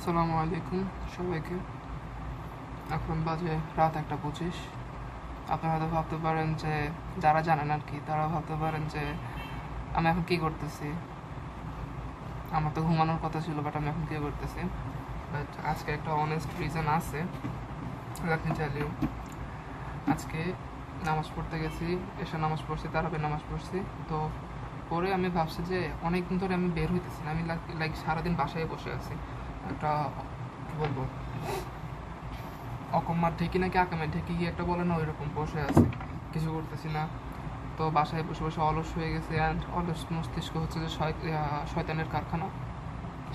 আসসালামু আলাইকুম সবাইকে। এখন বাজে রাত 1:25। আপনারা হয়তো ভাবতে পারেন যে, যারা জানেন আর কি, তারা ভাবতে পারেন যে আমি এখন কী করতেছি। আমার তো ঘুমানোর কথা ছিল, বাট আমি এখন কী করতেছি। বাট আজকে একটা অনেস্ট রিজন আছে। Let me tell you. আজকে নামাজ পড়তে গেছি, এসে নামাজ পড়ছি, তারাবির নামাজ পড়ছি। তো পরে আমি ভাবছি যে অনেক দিন ধরে আমি বের হইতেছি না, আমি লাইক সারাদিন বাসায় বসে আছি। একটা কী বলবো, অকম্মার ঢেকি নাকি আকামের ঢেকি কি একটা বলে না, ওই রকম বসে আছে, কিছু করতেছি না। তো বাসায় বসে বসে অলস হয়ে গেছে। অ্যান্ড অলস মস্তিষ্ক হচ্ছে যে শয়তানের কারখানা।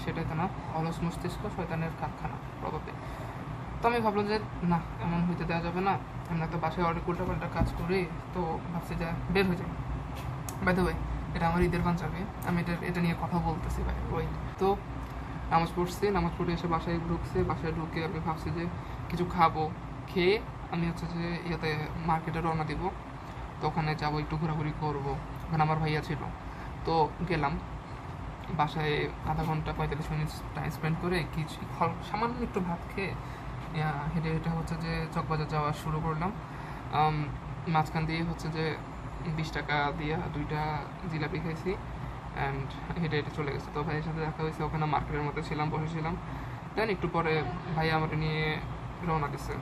সেটাই তো না, অলস মস্তিষ্ক শয়তানের কারখানা প্রবাবলি। তো আমি ভাবলাম যে না, এমন হইতে দেওয়া যাবে না। আমরা তো বাসায় অনেক উল্টাপাল্টা কাজ করি, তো ভাবছি যে বের হয়ে যাই। বাই দ্য ওয়ে, এটা আমার ঈদের পাঞ্জাবি, আমি এটা নিয়ে কথা বলতেছি ভাই। ওই তো নামাজ পড়ছি, নামাজ পড়ে এসে বাসায় ঢুকছি। বাসায় ঢুকে আমি ভাবছি যে কিছু খাবো, খেয়ে আমি হচ্ছে যে মার্কেটে রওনা দিব। তো ওখানে যাবো, একটু ঘোরাঘুরি করবো। ওখানে আমার ভাইয়া ছিল, তো গেলাম। বাসায় আধা ঘন্টা 45 মিনিট টাইম স্পেন্ড করে কিছু সামান্য একটু ভাত খেয়ে হেঁটে হেঁটে হচ্ছে যে চকবাজার যাওয়া শুরু করলাম। মাঝখান দিয়ে হচ্ছে যে 20 টাকা দিয়ে 2টা জিলাপি খাইছি অ্যান্ড হেঁটে হেঁটে চলে গেছে। তো ভাইয়ের সাথে দেখা হয়েছে, ওখানে মার্কেটের মধ্যে ছিলাম, বসেছিলাম। দেন একটু পরে ভাইয়া আমার নিয়ে রওনা দিছে।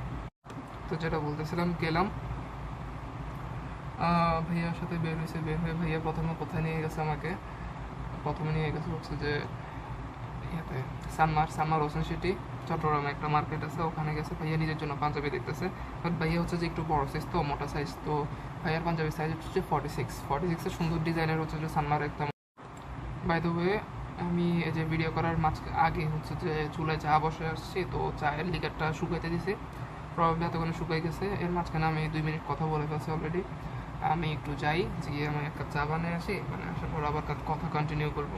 তো যেটা বলতেছিলাম, গেলাম, ভাইয়ার সাথে বের হয়েছে। বের হয়ে ভাইয়া প্রথমে কোথায় নিয়ে গেছে আমাকে, প্রথমে নিয়ে গেছে হচ্ছে যে ইয়াতে সানমার হোসেন সিটি, চট্টগ্রামে একটা মার্কেট আছে, ওখানে গেছে। ভাইয়া নিজের জন্য পাঞ্জাবি দেখতেছে, বাট ভাইয়া হচ্ছে যে একটু বড় সাইজ, তো মোটা সাইজ। তো ভাইয়ার পাঞ্জাবির সাইজ হচ্ছে 46 সুন্দর ডিজাইনের হচ্ছে যে সানমার একদম। বাই দ্য ওয়ে, আমি এই যে ভিডিও করার আগে হচ্ছে যে চুলায় চা বসে আসছি, তো চায়ের লিকারটা শুকাইতে দিছি। প্রবাবলি এতক্ষণে শুকাই গেছে। এর মাঝখানে আমি 2 মিনিট কথা বলে ফেলছি অলরেডি। আমি একটু যাই, গিয়ে আমি এক কাপ চা বানিয়ে আসি, মানে আসার পর আবার কথা কন্টিনিউ করবো।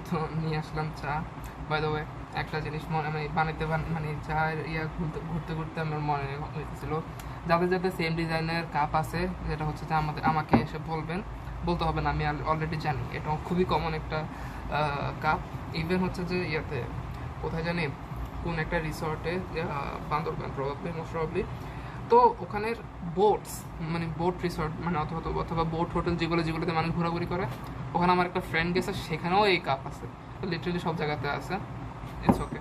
তো নিয়ে আসলাম চা। বাই দ্য ওয়ে, একটা জিনিস মনে আমি মানে চায়ের ঘুরতে ঘুরতে ঘুরতে আমার মনে হইতেছিল, যাদের যাদের সেম ডিজাইনের কাপ আছে, যেটা হচ্ছে যে আমাকে এসে বলতে হবে না, আমি অলরেডি জানি। এটা খুবই কমন একটা কাপ। ইভেন হচ্ছে যে কোথায় জানি, কোন একটা রিসর্টে, বান্দরবান মোস্ট প্রবাবলি। তো ওখানের বোটস, মানে বোট রিসর্ট, মানে অথবা বোট হোটেল, যেগুলোতে মানুষ ঘোরাঘুরি করে, ওখানে আমার একটা ফ্রেন্ড গেছে, সেখানেও এই কাপ আছে। লিটারালি সব জায়গাতে আছে। It's okay.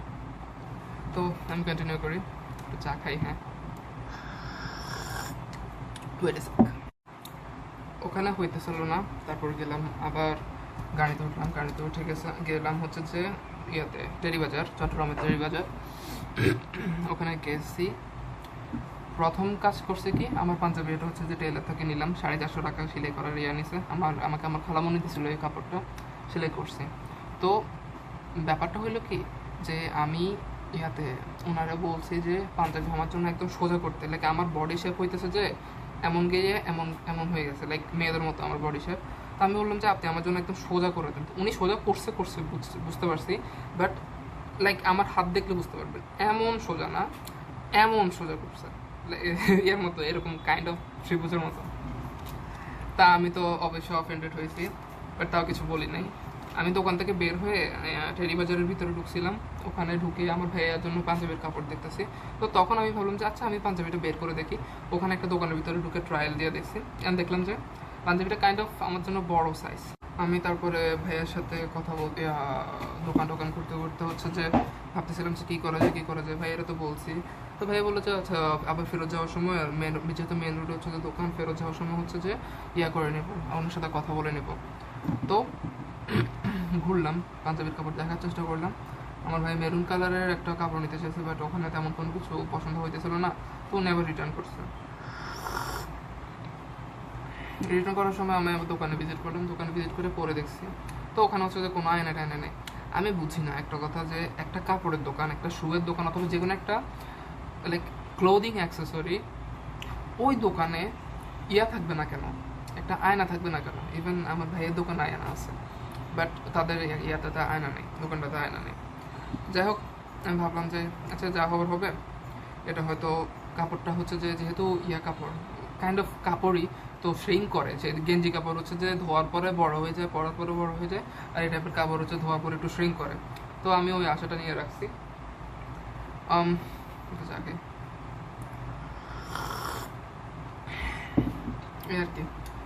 তো আমি কন্টিনিউ করি, একটু চা খাই। হ্যাঁ, ওখানে হইতেছিল না। তারপর গেলাম আবার, গাড়িতে উঠলাম, গাড়িতে উঠে গেলাম হচ্ছে যে টেরিবাজার, চট্টগ্রামের টেরিবাজার। ওখানে গেছি। প্রথম কাজ করছে কি, আমার পাঞ্জাবি এটা হচ্ছে যে টেলার থেকে নিলাম, 450 টাকা সেলাই করার নিছে। আমাকে আমার খালামণি দিছিল এই কাপড়টা, সেলাই করছে। তো ব্যাপারটা হইলো কি, যে আমি ওনারা বলছি যে পাঞ্জাবি আমার জন্য একদম সোজা করতে, লাইক আমার বডি শেপ হইতেছে যে এমন গিয়ে এমন এমন হয়ে গেছে, লাইক মেয়েদের মতো আমার বডি শেপ। তো আমি বললাম যে আপনি আমার জন্য একদম সোজা করে দেন। উনি সোজা করছে বুঝতে পারছি, বাট লাইক আমার হাত দেখলে বুঝতে পারবেন, এমন সোজা না, এমন সোজা করছে, এর মতো, এরকম কাইন্ড অফ ত্রিভুজের মতো। তা আমি তো অবশ্যই অফেন্ডেড হয়েছি, বাট তাও কিছু বলি নাই। আমি দোকান থেকে বের হয়ে টেরিবাজারের ভিতরে ঢুকছিলাম। ওখানে ঢুকে আমার ভাইয়ার জন্য পাঞ্জাবির কাপড় দেখতেছি। তো তখন আমি ভাবলাম যে আচ্ছা, আমি পাঞ্জাবিটা বের করে দেখি। ওখানে একটা দোকানের ভিতরে ঢুকে ট্রায়াল দিয়ে দেখছি, অ্যান্ড দেখলাম যে পাঞ্জাবিটা কাইন্ড অফ আমার জন্য বড় সাইজ। আমি তারপরে ভাইয়ার সাথে কথা বলতে, দোকান ঘুরতে ঘুরতে হচ্ছে যে ভাবতেছিলাম যে কী করা যায়। ভাইয়ারা তো বলছি। তো ভাইয়া বললো যে আচ্ছা, আবার ফেরত যাওয়ার সময়, যেহেতু মেন রোডে হচ্ছে যে দোকান, ফেরত যাওয়ার সময় হচ্ছে যে করে নেবো, ওনার সাথে কথা বলে নেব। তো ঘুরলাম, পাঞ্জাবির কাপড় দেখার চেষ্টা করলাম। আমার ভাই মেরুন কালারের একটা কাপড় নিতে চাইছে, বাট ওখানে তেমন কোনো কিছু পছন্দ হইতেছিল না। তো উনি আবার রিটার্ন করছে। রিটার্ন করার সময় আমি আমার দোকানে ভিজিট করলাম, দোকানে ভিজিট করে পরে দেখছি, তো ওখানে হচ্ছে যে কোনো আয়না টায়না নেই। আমি বুঝি না একটা কথা, যে একটা কাপড়ের দোকান, একটা শুয়ের দোকান, অথবা যে কোনো একটা লাইক ক্লোদিং অ্যাক্সেসরি, ওই দোকানে থাকবে না কেন, একটা আয়না থাকবে না কেন? ইভেন আমার ভাইয়ের দোকানে আয়না আছে, বাট তাদের ইয়াটাতে আয়না নেই, দোকানটাতে আয়না নেই। যাই হোক, আমি ভাবলাম যে আচ্ছা, যা হবার হবে। এটা হয়তো কাপড়টা হচ্ছে যে, যেহেতু কাপড় কাইন্ড অফ কাপড়ই, তো শ্রিঙ্ক করে। যে গেঞ্জি কাপড় হচ্ছে যে ধোয়ার পরে বড় হয়ে যায়, পরার পরে বড় হয়ে যায়, আর এই টাইপের কাপড় হচ্ছে ধোয়ার পরে একটু শ্রিঙ্ক করে। তো আমি ওই আশাটা নিয়ে রাখছি। একটু আগে এই আর কি।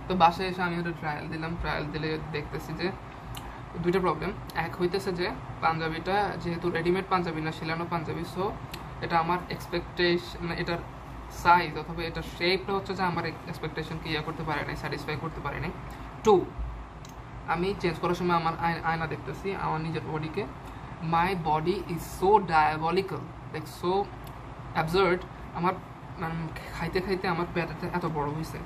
তো বাসায় এসে আমি একটা ট্রায়াল দিলাম, ট্রায়াল দিলে দেখতেছি যে দুইটা প্রবলেম। এক হইতেছে যে পাঞ্জাবিটা যেহেতু রেডিমেড পাঞ্জাবি না, শিলানো পাঞ্জাবি, সো এটা আমার এক্সপেকটেশন, এটার সাইজ অথবা এটার শেপটা হচ্ছে যে আমার এক্সপেকটেশনকে ইয়ে করতে পারে নাই, স্যাটিসফাই করতে পারে নাই। টু, আমি চেঞ্জ করার সময় আমার আয়না দেখতেছি আমার নিজের বডিকে, my body is so diabolical, like so absurd. আমার মানে খাইতে খাইতে আমার পেটটা এত বড় হয়েছে,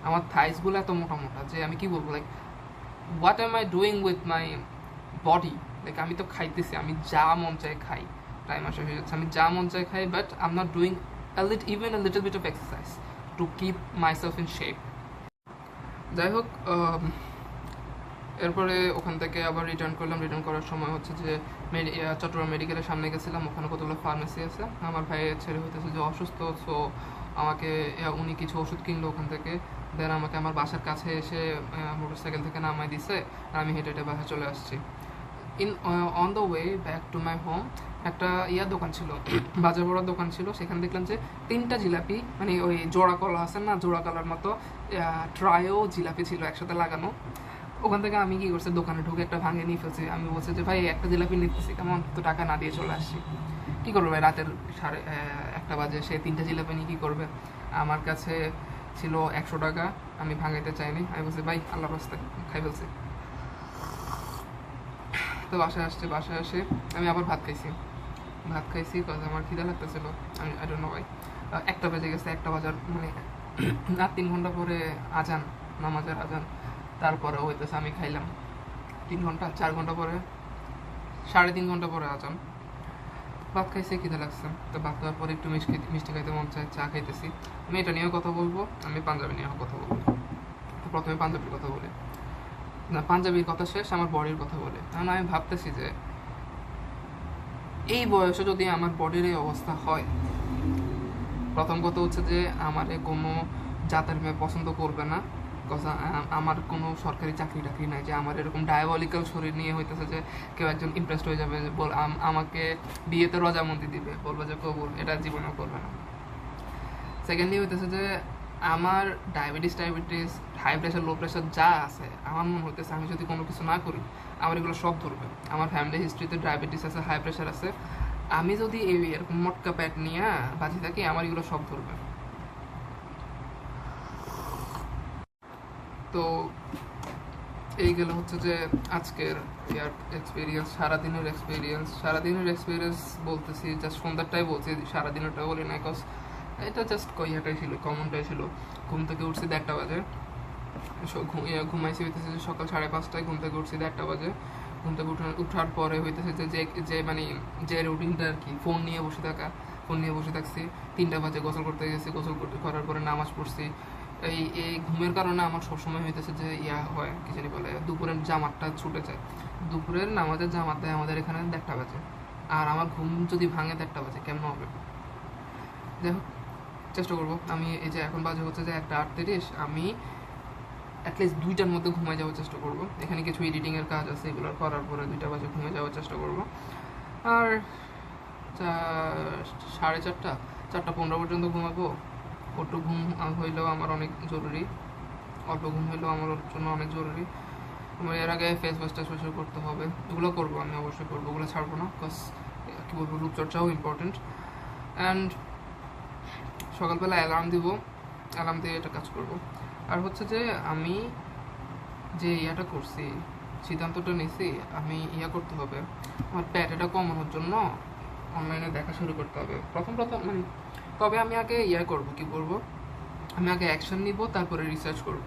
আমার থাইসগুলো এত মোটা মোটা যে আমি কি বলবো, like what M I doing with my body. Like আমি তো খাইতেছি, আমি যা মন চাই খাই, টাইম আসা হয়ে যাচ্ছে, আমি যা মন চাই খাই, but I am not doing even a little bit of exercise to keep myself in shape. যাই হোক, এরপরে ওখান থেকে আবার রিটার্ন করলাম। রিটার্ন করার সময় হচ্ছে যে চট্টগ্রাম মেডিকেলের সামনে গেছিলাম, ওখানে কতগুলো ফার্মেসি আছে। আমার ভাইয়ের ছেলে হইতেছে যে অসুস্থ, সো আমাকে উনি কিছু ওষুধ কিনলো ওখান থেকে, দেন আমাকে আমার বাসার কাছে এসে মোটরসাইকেল থেকে নামাই দিছে, আর আমি হেঁটে হেঁটে বাসায় চলে আসছি। On the way back to my home একটা দোকান ছিল, বাজার বড়ার দোকান ছিল। সেখানে দেখলাম যে 3টা জিলাপি, মানে ওই জোড়া কলা আছে না, জোড়া কলার মতো ট্রায়ও জিলাপি ছিল একসাথে লাগানো। ওখান থেকে আমি কি করছি, দোকানে ঢুকে একটা ভাঙে নিয়ে ফেলছি। আমি বলছি যে ভাই একটা জিলাপি নিতেছি, কেমন, তো টাকা না দিয়ে চলে আসছি। কী করবে ভাই, রাতের 1:30 বাজে, সে 3টা জিলাপি নিয়ে কী করবে? আমার কাছে ছিল 100 টাকা, আমি ভাঙাইতে চাইনি। আমি বলছি ভাই আল্লাহর রাস্তায় খাই ফেলছি। তো বাসায় আসে আমি আবার ভাত খাইছি কারণ আমার খিদা লাগতেছিল। আমি আই ডোন্ট নো ভাই, 1টা বেজে গেছে। 1টা বাজার মানে আর 3 ঘন্টা পরে আজান, নামাজের আজান, তারপরে হইতেছে আমি খাইলাম 3 ঘন্টা, 4 ঘন্টা পরে, 3.5 ঘন্টা পরে আজান। ভাত খাইছে, খিদা লাগছে। তো ভাত খাওয়ার পরে একটু মিষ্টি খাইতে মন চায়, চা খাইতেছি। আমি এটা নিয়েও কথা বলবো, আমি পাঞ্জাবি নিয়েও কথা বলবো। তো প্রথমে পাঞ্জাবির কথা বলি, না পাঞ্জাবির কথা শেষ, আমার বডির কথা বলে। কারণ আমি ভাবতেছি যে এই বয়সে যদি আমার বডির এই অবস্থা হয়, প্রথম কথা হচ্ছে যে আমারে কোনো জাতের মেয়ে পছন্দ করবে না। আমার কোনো সরকারি চাকরি টাকরি নাই যে আমার এরকম ডায়াবলিক্যাল শরীর নিয়ে হইতেছে যে কেউ একজন ইমপ্রেসড হয়ে যাবে, আমাকে বিয়েতে রজামন্দি দিবে, বলবে যে কবুল, এটা জীবনেও করবে না। সেকেন্ডলি হইতেছে যে আমার diabetes, high pressure, low pressure যা আছে, আমার মনে হইতেছে আমি যদি কোনো কিছু না করি আমার এগুলো সব ধরবে। আমার ফ্যামিলি হিস্ট্রিতে ডায়াবেটিস আছে, হাই প্রেশার আছে, আমি যদি এরকম মটকা প্যাট নিয়ে বাঁচি থাকি আমার এগুলো সব ধরবে। তো এই গেল হচ্ছে যে আজকের এক্সপিরিয়েন্স, সারাদিনের এক্সপিরিয়েন্স বলতেছি, জাস্ট সন্ধ্যাটাই বলছি, সারাদিনটা বলি না, বিকজ এটা জাস্ট কইয়াটাই ছিল, কমনটাই ছিল। ঘুম থেকে উঠছি 1:30 বাজে, ঘুমাইছি হইতেছে যে সকাল 5:30টায়, ঘুম থেকে উঠছি 1:30 বাজে। ঘুম থেকে উঠার পরে হইতেছে যে মানে যে রুটিনটা আর কি, ফোন নিয়ে বসে থাকছি। 3টা বাজে গোসল করতে গেছি, করার পরে নামাজ পড়ছি। এই ঘুমের কারণে আমার সবসময় হইতেছে যে হয় কি জানি বলে, দুপুরের জামাতটা ছুটে যায়। দুপুরের নামাজের জামাত দেয় আমাদের এখানে 1:30 বাজে, আর আমার ঘুম যদি ভাঙে 1:30 বাজে, কেমন হবে? যাই হোক, চেষ্টা করবো। আমি এই যে এখন বাজে হচ্ছে যে 1:38, আমি অ্যাটলিস্ট 2টার মধ্যে ঘুমিয়ে যাওয়ার চেষ্টা করবো। এখানে কিছু এডিটিংয়ের কাজ আছে, এগুলো করার পরে 2টা বাজে ঘুমিয়ে যাওয়ার চেষ্টা করবো। আর 4:30 পর্যন্ত ঘুমাবো। অল্প ঘুম হইলেও আমার অনেক জরুরি, জন্য অনেক জরুরি। আমার এর আগে ফেস ওয়াশটা করতে হবে, এগুলো করবো, আমি অবশ্যই করবো, ওগুলো ছাড়বো না, বিকজ কী বলবো, রূপচর্চাও ইম্পর্টেন্ট। অ্যান্ড সকালবেলা অ্যালার্ম দিয়ে এটা কাজ করবো। আর হচ্ছে যে আমি যে করছি, সিদ্ধান্তটা নিয়েছি, আমি করতে হবে, আমার প্যাটেটা কমানোর জন্য অনলাইনে দেখা শুরু করতে হবে। প্রথম মানে তবে আমি আগে করবো, আমি আগে অ্যাকশন নিব, তারপরে রিসার্চ করব।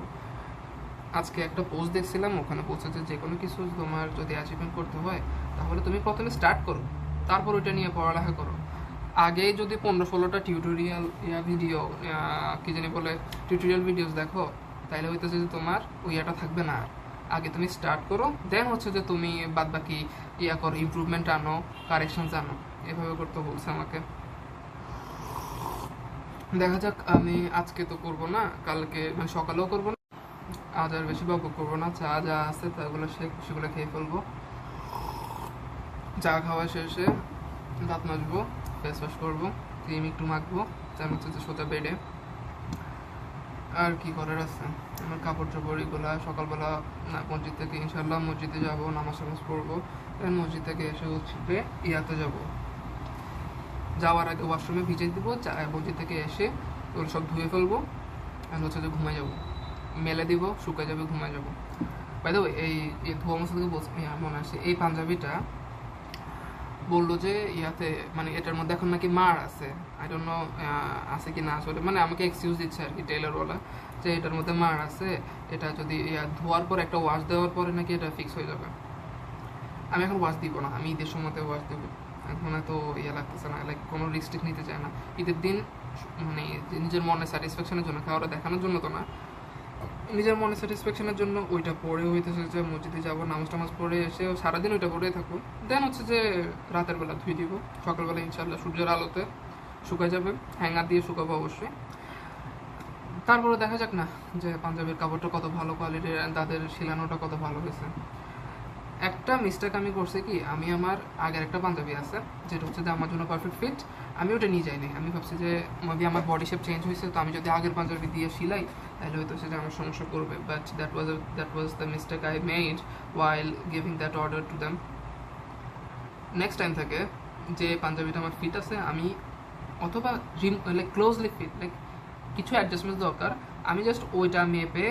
আজকে একটা পোস্ট দেখছিলাম, ওখানে বলছে যে কোনো কিছু তোমার যদি অ্যাচিভমেন্ট করতে হয় তাহলে তুমি প্রথমে স্টার্ট করো, তারপর ওইটা নিয়ে পড়ালেখা করো। আগে যদি 15-16টা টিউটোরিয়াল ভিডিও কি জানি বলে টিউটোরিয়াল ভিডিওস দেখো, তাহলে হইতেছে যে তোমার ওইটা থাকবে না। আর আগে তুমি স্টার্ট করো, দেন হচ্ছে যে তুমি বাদ বাকি করো, ইমপ্রুভমেন্ট আনো, কারেকশনস আনো, এভাবে করতে বলছে আমাকে। দেখা যাক, আমি আজকে তো করবো না, কালকে মানে সকালেও করবো না, আজ আর বেশি বক করবো না। চা যা আছে তাগুলো সেগুলো খেয়ে ফেলবো। চা খাওয়া শেষে দাঁত মাজবো, ফেস ওয়াশ করবো, ক্রিম একটু মাখবো, তার হচ্ছে যে সোজা বেডে। আর কি করার আছে, আমার কাপড় চোপড় এগুলো সকালবেলা মসজিদ থেকে ইনশাল্লাহ মসজিদে যাব, নামাজ টামাজ পড়বো। মসজিদ থেকে এসে হচ্ছে ইয়াতে যাব, যাওয়ার আগে ওয়াশরুমে ভিজে দিব, মসজিদ থেকে এসে ওগুলো সব ধুয়ে ফেলবো, আর হচ্ছে যে ঘুমাই যাবো, মেলে দিব, শুকায় যাবে, ঘুমাই যাবো। বাই দ্য ওয়ে, এই ধোয়া মশা থেকে মনে আসে, এই পাঞ্জাবিটা বললো যে ইয়াতে মানে এটার মধ্যে এখন নাকি মার আছে, আই ডোন্ট নো আছে কি না আসলে, মানে আমাকে এক্সকিউজ দিচ্ছে আর কি টেলারওয়ালা, যে এটার মধ্যে মার আছে, এটা যদি ধোয়ার পর একটা ওয়াশ দেওয়ার পরে নাকি এটা ফিক্স হয়ে যাবে। আমি এখন ওয়াশ দিব না, আমি ঈদের সময়তে ওয়াশ দেবো, এখন এত ইয়ে লাগতেছে না, লাইক কোনো রিস্ট্রিক্ট নিতে চায় না ঈদের দিন, মানে নিজের মনে স্যাটিসফ্যাকশনের জন্য, খাওয়াটা দেখানোর জন্য তো না, নিজের মনে স্যাটিসফ্যাকশনের জন্য ওইটা পরে হইতেছে যে মসজিদে যাবো, নামাজ টামাজ পড়ে এসে সারাদিন ওইটা পরেই থাকবো, দেন হচ্ছে যে রাতের বেলা ধুয়ে দিব, সকালবেলা ইনশাল্লাহ সূর্যের আলোতে শুকায় যাবে, হ্যাঙ্গার দিয়ে শুকাবো অবশ্যই। তারপরে দেখা যাক না যে পাঞ্জাবির কাপড়টা কত ভালো কোয়ালিটির, তাদের শিলানোটা কত ভালো হয়েছে। একটা মিস্টেক আমি করছি কি, আমি আমার আগের একটা পাঞ্জাবি আছে যেটা হচ্ছে যে আমার জন্য পারফেক্ট ফিট, আমি ওটা নিয়ে যাইনি। আমি ভাবছি যে মেবি আমার বডি শেপ চেঞ্জ হয়েছে, তো আমি যদি আগের পাঞ্জাবি দিয়ে সিলাই তাহলে হয়তো সেটা আমার সমস্যা করবে, but that was the mistake I made while giving that order to them. Next time থেকে যে পাঞ্জাবিটা আমার ফিট আছে, আমি অথবা লাইক ক্লোজলি ফিট, লাইক কিছু অ্যাডজাস্টমেন্ট দরকার, আমি জাস্ট ওইটা মেপে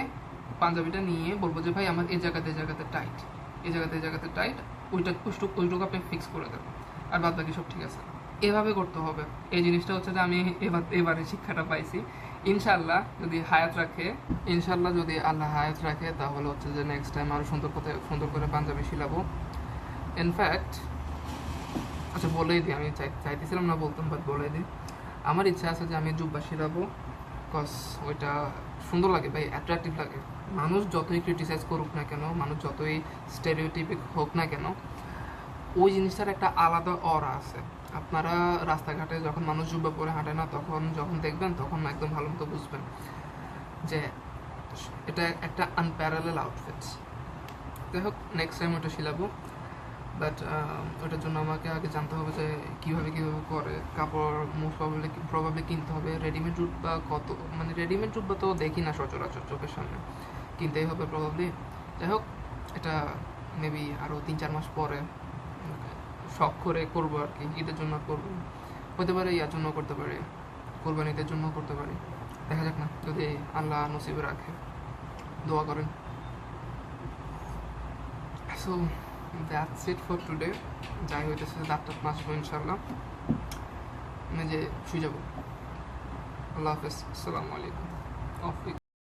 পাঞ্জাবিটা নিয়ে বলবো যে ভাই আমার এই জায়গাতে টাইট, এই জায়গাতে টাইট, ওইটুকু আপনি ফিক্স করে দেন, আর বাদ বাকি সব ঠিক আছে। এভাবে করতে হবে। এই জিনিসটা হচ্ছে যে আমি এবারে শিক্ষাটা পাইছি। ইনশাল্লাহ যদি আল্লাহ হায়াত রাখে তাহলে হচ্ছে যে নেক্সট টাইম আরও সুন্দর করে পাঞ্জাবি শিলাবো। ইনফ্যাক্ট আচ্ছা বলেই দিই, আমি চাইতেছিলাম না বলতাম, বাট বলে দিই, আমার ইচ্ছা আছে যে আমি জুব্বা শিলাবো, বিকজ ওইটা সুন্দর লাগে ভাই, অ্যাট্রাকটিভ লাগে। মানুষ যতই ক্রিটিসাইজ করুক না কেন, মানুষ যতই স্টেরিওটাইপিক হোক না কেন, ওই জিনিসটার একটা আলাদা অরা আছে। আপনারা রাস্তাঘাটে যখন মানুষ জুব্বা পরে হাঁটে না, যখন দেখবেন তখন একদম ভালো মতো বুঝবেন যে এটা একটা আনপ্যারালেল আউটফিট। যাই হোক, নেক্সট টাইম ওটা শিলাবো, বাট ওটার জন্য আমাকে আগে জানতে হবে যে কীভাবে করে। কাপড় মোস্ট প্রবাবলি কিনতে হবে। রেডিমেড জুব্বা মানে রেডিমেড জুব্বা তো দেখি না সচরাচর চোখের সামনে, কিনতেই হবে প্রবাবলি। যাই হোক, এটা মেবি আরও 3-4 মাস পরে শখ করে করবো আর কি, ঈদের জন্য করবো, হতে পারে ইয়ার জন্য করতে পারি, কোরবানিদের জন্য করতে পারি, দেখা যাক না, যদি আল্লাহ নসিবে রাখে। দোয়া করেন। So that's it for today. যাই হইতেছে দাঁতটা মাসবো ইনশাল্লাহ, যে শুয়ে যাবো। আল্লাহ হাফেজ, আসসালামু আলাইকুম।